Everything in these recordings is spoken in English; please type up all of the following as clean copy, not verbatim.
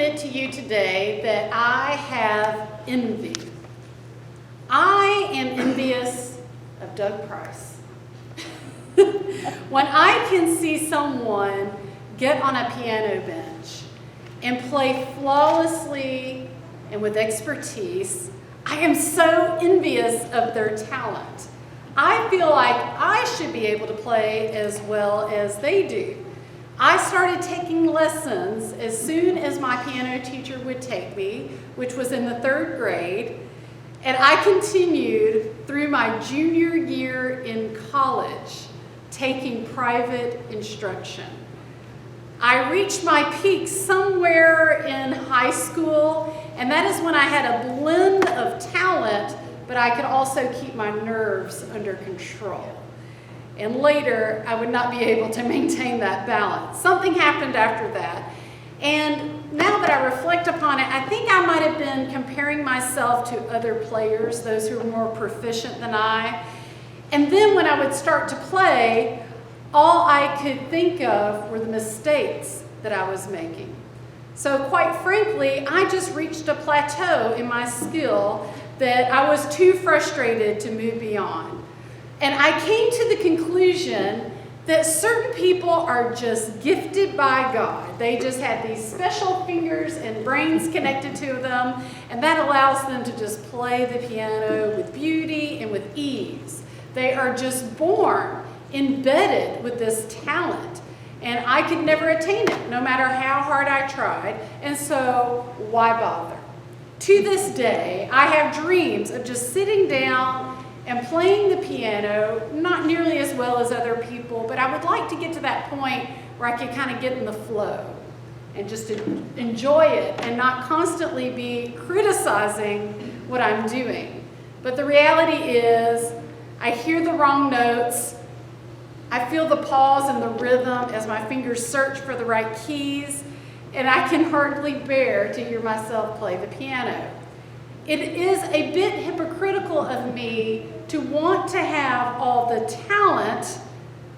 admit to you today that I have envy. I am envious of Doug Price. When I can see someone get on a piano bench and play flawlessly and with expertise, I am so envious of their talent. I feel like I should be able to play as well as they do. I started taking lessons as soon as my piano teacher would take me, which was in the 3rd grade, and I continued through my junior year in college, taking private instruction. I reached my peak somewhere in high school, and that is when I had a blend of talent, but I could also keep my nerves under control. And later, I would not be able to maintain that balance. Something happened after that. And now that I reflect upon it, I think I might have been comparing myself to other players, those who were more proficient than I. And then when I would start to play, all I could think of were the mistakes that I was making. So quite frankly, I just reached a plateau in my skill that I was too frustrated to move beyond. And I came to the conclusion that certain people are just gifted by God. They just have these special fingers and brains connected to them, and that allows them to just play the piano with beauty and with ease. They are just born embedded with this talent, and I could never attain it, no matter how hard I tried, and so why bother? To this day, I have dreams of just sitting down and playing the piano, not nearly as well as other people, but I would like to get to that point where I could kind of get in the flow and just enjoy it and not constantly be criticizing what I'm doing. But the reality is, I hear the wrong notes, I feel the pause in the rhythm as my fingers search for the right keys, and I can hardly bear to hear myself play the piano. It is a bit hypocritical of me to want to have all the talent,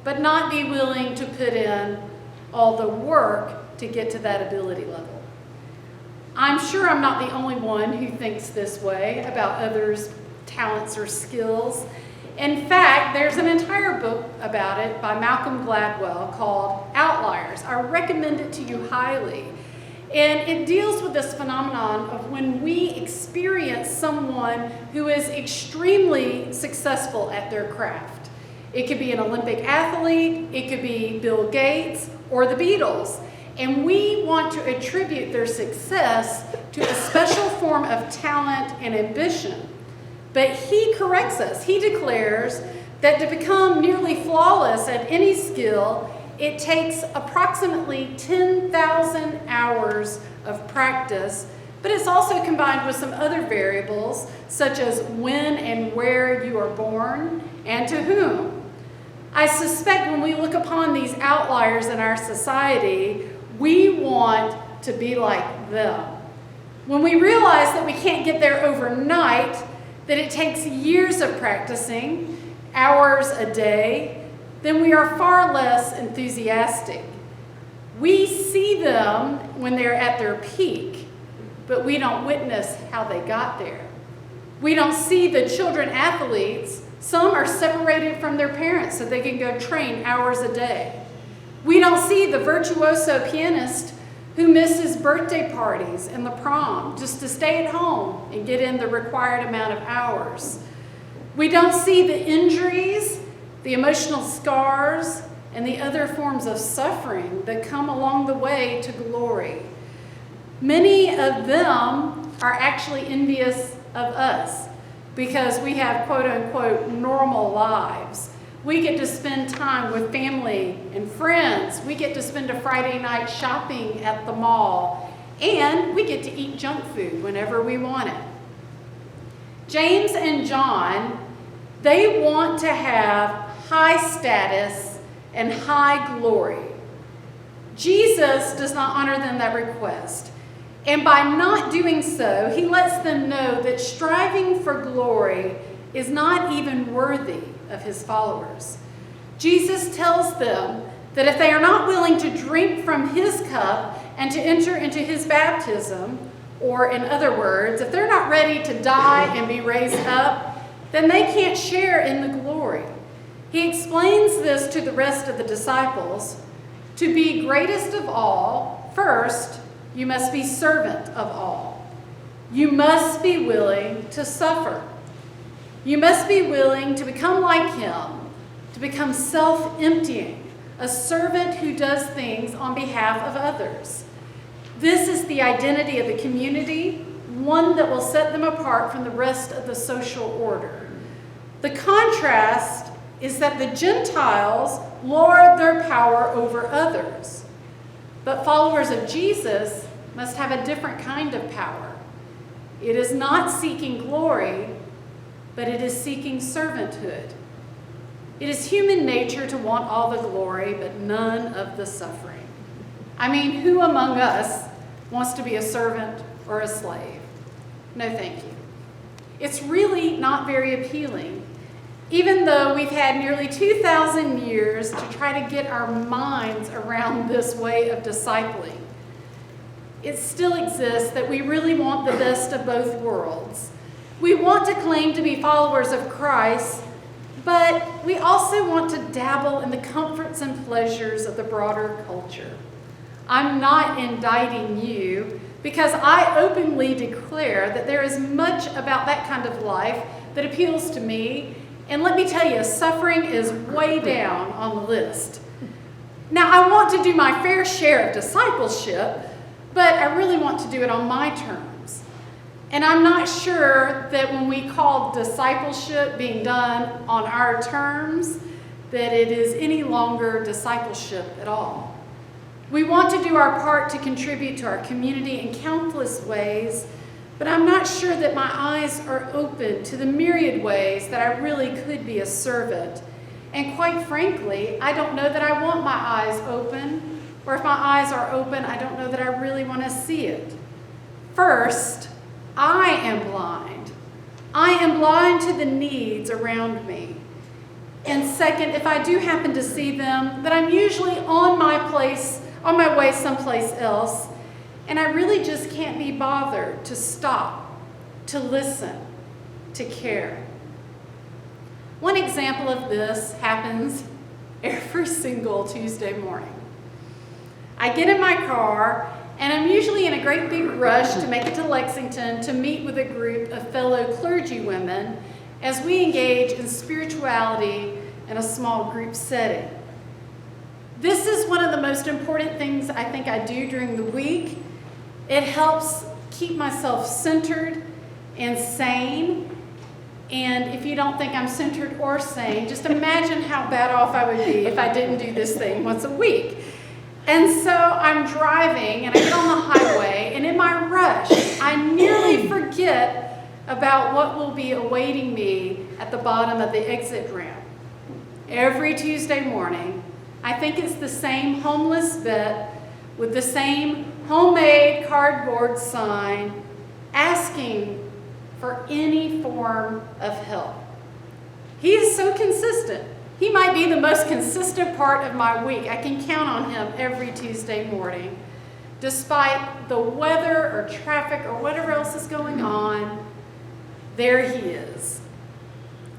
but not be willing to put in all the work to get to that ability level. I'm sure I'm not the only one who thinks this way about others' talents or skills. In fact, there's an entire book about it by Malcolm Gladwell called Outliers. I recommend it to you highly. And it deals with this phenomenon of when we experience someone who is extremely successful at their craft. It could be an Olympic athlete, it could be Bill Gates or the Beatles. And we want to attribute their success to a special form of talent and ambition. But he corrects us. He declares that to become nearly flawless at any skill, it takes approximately 10,000 hours of practice, but it's also combined with some other variables, such as when and where you are born and to whom. I suspect when we look upon these outliers in our society, we want to be like them. When we realize that we can't get there overnight, that it takes years of practicing, hours a day, then we are far less enthusiastic. We see them when they're at their peak, but we don't witness how they got there. We don't see the children athletes. Some are separated from their parents so they can go train hours a day. We don't see the virtuoso pianist who misses birthday parties and the prom just to stay at home and get in the required amount of hours. We don't see the injuries, the emotional scars, and the other forms of suffering that come along the way to glory. Many of them are actually envious of us because we have quote-unquote normal lives. We get to spend time with family and friends. We get to spend a Friday night shopping at the mall. And we get to eat junk food whenever we want it. James and John, they want to have high status and high glory. Jesus does not honor them that request. And by not doing so, he lets them know that striving for glory is not even worthy of his followers. Jesus tells them that if they are not willing to drink from his cup and to enter into his baptism, or in other words, if they're not ready to die and be raised up, then they can't share in the glory. He explains this to the rest of the disciples. To be greatest of all, first, you must be servant of all. You must be willing to suffer. You must be willing to become like him, to become self-emptying, a servant who does things on behalf of others. This is the identity of the community, one that will set them apart from the rest of the social order. The contrast is that the Gentiles lord their power over others, but followers of Jesus must have a different kind of power. It is not seeking glory, but it is seeking servanthood. It is human nature to want all the glory, but none of the suffering. I mean, who among us wants to be a servant or a slave? No, thank you. It's really not very appealing, even though we've had nearly 2,000 years to try to get our minds around this way of discipling. It still exists that we really want the best of both worlds. We want to claim to be followers of Christ, but we also want to dabble in the comforts and pleasures of the broader culture. I'm not indicting you because I openly declare that there is much about that kind of life that appeals to me. And let me tell you, suffering is way down on the list. Now, I want to do my fair share of discipleship, but I really want to do it on my terms. And I'm not sure that when we call discipleship being done on our terms, that it is any longer discipleship at all. We want to do our part to contribute to our community in countless ways, but I'm not sure that my eyes are open to the myriad ways that I really could be a servant. And quite frankly, I don't know that I want my eyes open, or if my eyes are open, I don't know that I really want to see it. First, I am blind. I am blind to the needs around me. And second, if I do happen to see them, that I'm usually on my way someplace else, and I really just can't be bothered to stop, to listen, to care. One example of this happens every single Tuesday morning. I get in my car, and I'm usually in a great big rush to make it to Lexington to meet with a group of fellow clergy women as we engage in spirituality in a small group setting. This is one of the most important things I think I do during the week. It helps keep myself centered and sane. And if you don't think I'm centered or sane, just imagine how bad off I would be if I didn't do this thing once a week. And so I'm driving and I get on the highway, and in my rush, I nearly forget about what will be awaiting me at the bottom of the exit ramp. Every Tuesday morning, I think it's the same homeless vet with the same homemade cardboard sign asking for any form of help. He is so consistent. He might be the most consistent part of my week. I can count on him every Tuesday morning. Despite the weather or traffic or whatever else is going on, there he is.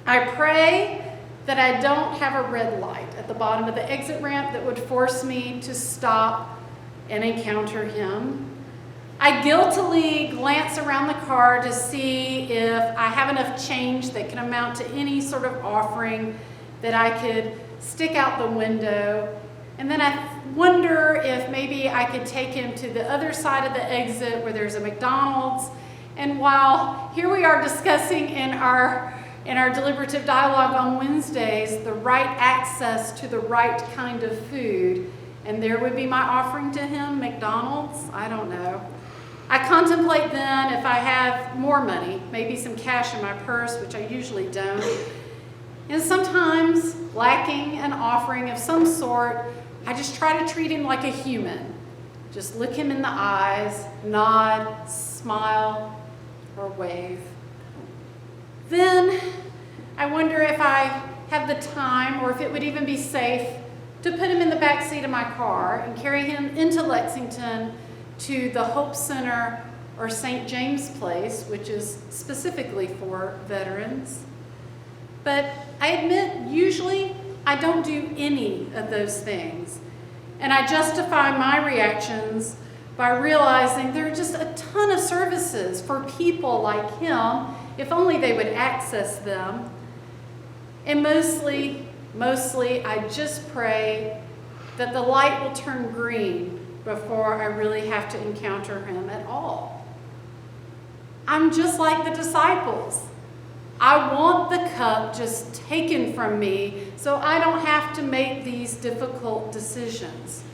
I pray that I don't have a red light at the bottom of the exit ramp that would force me to stop and encounter him. I guiltily glance around the car to see if I have enough change that can amount to any sort of offering that I could stick out the window. And then I wonder if maybe I could take him to the other side of the exit where there's a McDonald's. And while here we are discussing in our deliberative dialogue on Wednesdays the right access to the right kind of food, and there would be my offering to him, McDonald's, I don't know. I contemplate then if I have more money, maybe some cash in my purse, which I usually don't. And sometimes, lacking an offering of some sort, I just try to treat him like a human. Just look him in the eyes, nod, smile, or wave. Then I wonder if I have the time, or if it would even be safe, to put him in the back seat of my car and carry him into Lexington to the Hope Center or St. James Place, which is specifically for veterans. But I admit, usually I don't do any of those things. And I justify my reactions by realizing there are just a ton of services for people like him, if only they would access them. And mostly I just pray that the light will turn green before I really have to encounter him at all. I'm just like the disciples. I want the cup just taken from me so I don't have to make these difficult decisions,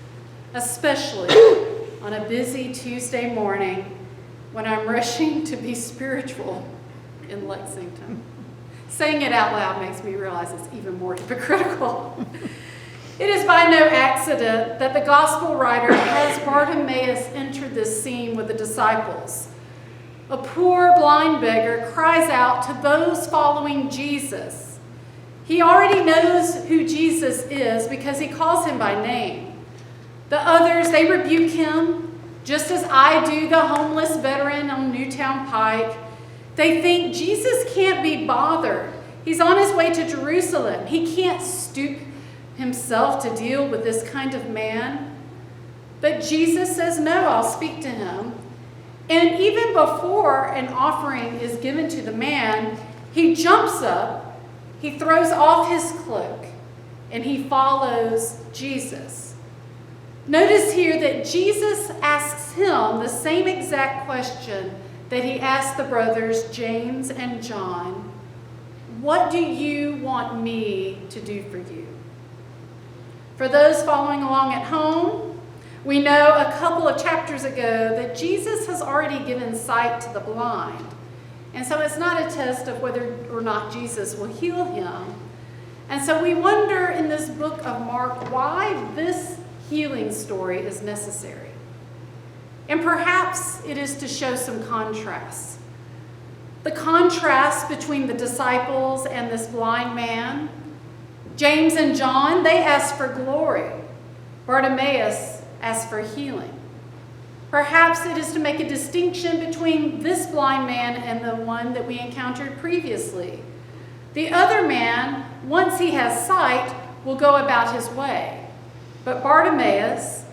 especially on a busy Tuesday morning when I'm rushing to be spiritual in Lexington. Saying it out loud makes me realize it's even more hypocritical. It is by no accident that the gospel writer has Bartimaeus enter this scene with the disciples. A poor blind beggar cries out to those following Jesus. He already knows who Jesus is because he calls him by name. The others, they rebuke him, just as I do the homeless veteran on Newtown Pike. They think Jesus can't be bothered. He's on his way to Jerusalem. He can't stoop himself to deal with this kind of man. But Jesus says, no, I'll speak to him. And even before an offering is given to the man, he jumps up, he throws off his cloak, and he follows Jesus. Notice here that Jesus asks him the same exact question that he asked the brothers James and John. What do you want me to do for you? For those following along at home, we know a couple of chapters ago that Jesus has already given sight to the blind. And so it's not a test of whether or not Jesus will heal him. And so we wonder in this book of Mark why this healing story is necessary. And perhaps it is to show some contrasts. The contrast between the disciples and this blind man. James and John, they asked for glory. Bartimaeus asked for healing. Perhaps it is to make a distinction between this blind man and the one that we encountered previously. The other man, once he has sight, will go about his way. But Bartimaeus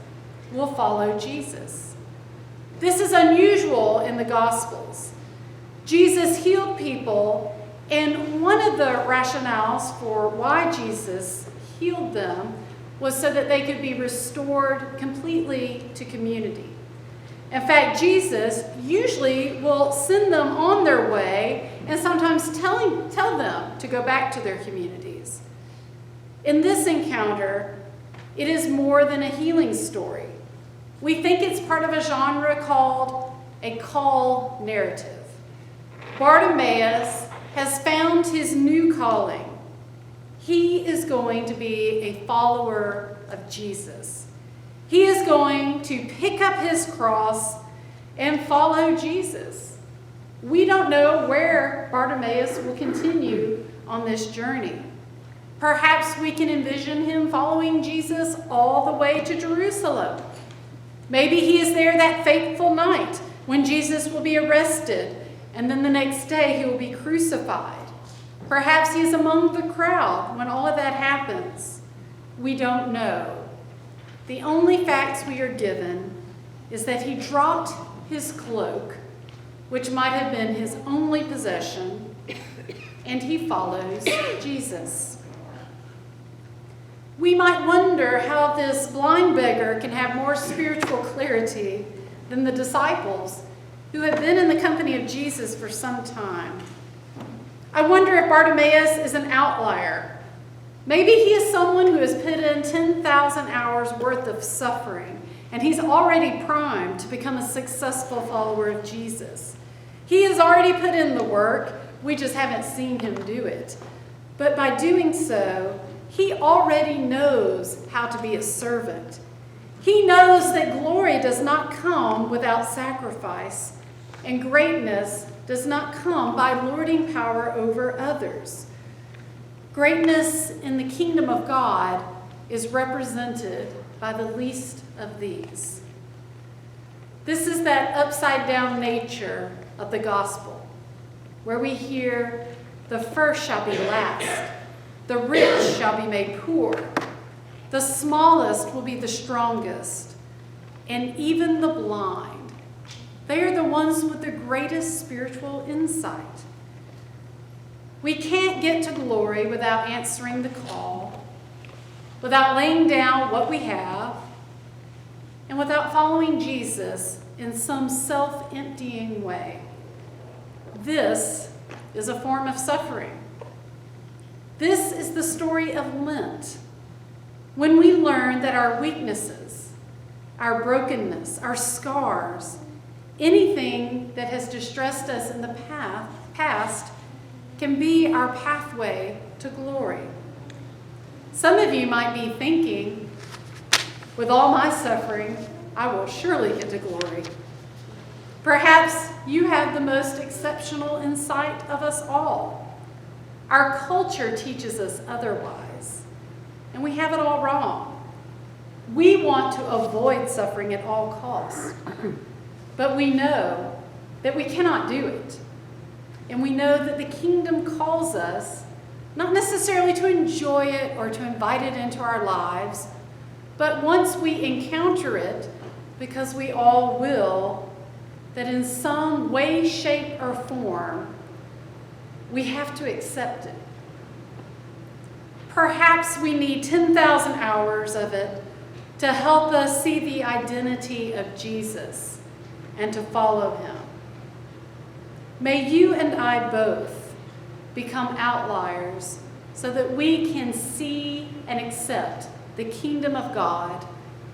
will follow Jesus. This is unusual in the Gospels. Jesus healed people, and one of the rationales for why Jesus healed them was so that they could be restored completely to community. In fact, Jesus usually will send them on their way and sometimes tell them to go back to their communities. In this encounter, it is more than a healing story. We think it's part of a genre called a call narrative. Bartimaeus has found his new calling. He is going to be a follower of Jesus. He is going to pick up his cross and follow Jesus. We don't know where Bartimaeus will continue on this journey. Perhaps we can envision him following Jesus all the way to Jerusalem. Maybe he is there that fateful night when Jesus will be arrested, and then the next day he will be crucified. Perhaps he is among the crowd when all of that happens. We don't know. The only facts we are given is that he dropped his cloak, which might have been his only possession, and he follows Jesus. We might wonder how this blind beggar can have more spiritual clarity than the disciples who have been in the company of Jesus for some time. I wonder if Bartimaeus is an outlier. Maybe he is someone who has put in 10,000 hours worth of suffering, and he's already primed to become a successful follower of Jesus. He has already put in the work, we just haven't seen him do it. But by doing so, he already knows how to be a servant. He knows that glory does not come without sacrifice, and greatness does not come by lording power over others. Greatness in the kingdom of God is represented by the least of these. This is that upside-down nature of the gospel, where we hear, the first shall be last, the rich shall be made poor, the smallest will be the strongest, and even the blind. They are the ones with the greatest spiritual insight. We can't get to glory without answering the call, without laying down what we have, and without following Jesus in some self-emptying way. This is a form of suffering. This is the story of Lent, when we learn that our weaknesses, our brokenness, our scars, anything that has distressed us in the past can be our pathway to glory. Some of you might be thinking, with all my suffering, I will surely get to glory. Perhaps you have the most exceptional insight of us all. Our culture teaches us otherwise, and we have it all wrong. We want to avoid suffering at all costs, but we know that we cannot do it. And we know that the kingdom calls us not necessarily to enjoy it or to invite it into our lives, but once we encounter it, because we all will, that in some way, shape, or form, we have to accept it. Perhaps we need 10,000 hours of it to help us see the identity of Jesus and to follow him. May you and I both become outliers so that we can see and accept the kingdom of God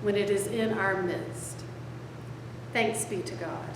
when it is in our midst. Thanks be to God.